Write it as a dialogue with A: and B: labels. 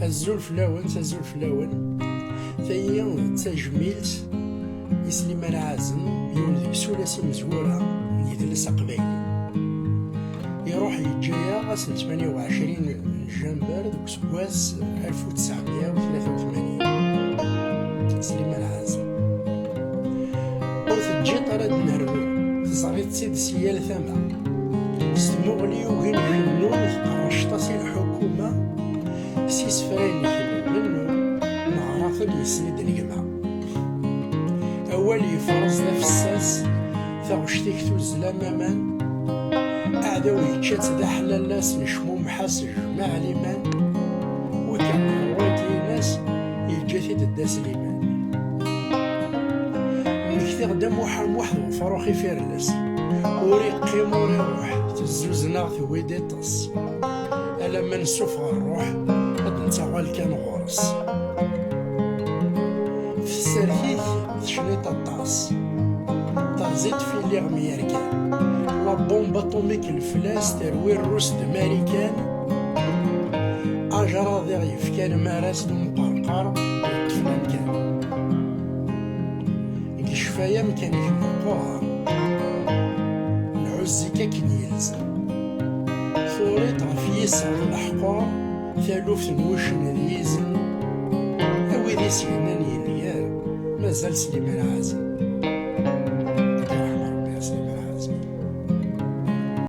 A: الزول فلاون تزول فلاون ثيا تجميلت سليمان عازم يولد بسلاسي مزورة يدلس قبايلي يروح يتجايا غاس 28 جنبر دوك سكواس 1983 سليمان عازم وتجيط راه نهربو تزريت سيد سيال ثما ستمغلي وين فنون رشطاسي الحكومة سيس فرين منو نعرف اللي يسند الجماعة أول يفرز نفساس ثغشتيك توزلا مامان أعداو يتشات ذا حلال ناس نشمو محاسج مع ليمان وكان رويتي ناس يجاتي دا سليمان نكتي غدا موحد وفروخي فيرلس وري قيم وري روح تزوزنا ثويدي طس ألا ما نسوف الروح قد نتعوال كان غورس في السرحيث تشنيط الطاس ترزيت في اللي غمياركان لا بومبا طوميك الفلاس تروي الروس دماريكان أجرى ضعيف كان ماراس دون قرقر يتفنان كان كشفايا مكانك مقوار نعزك كنيلز ثوريت غفي يسر الأحقار ثالوف نوشن ريزن أوي ذي سينان يليار مازال سليمان عازم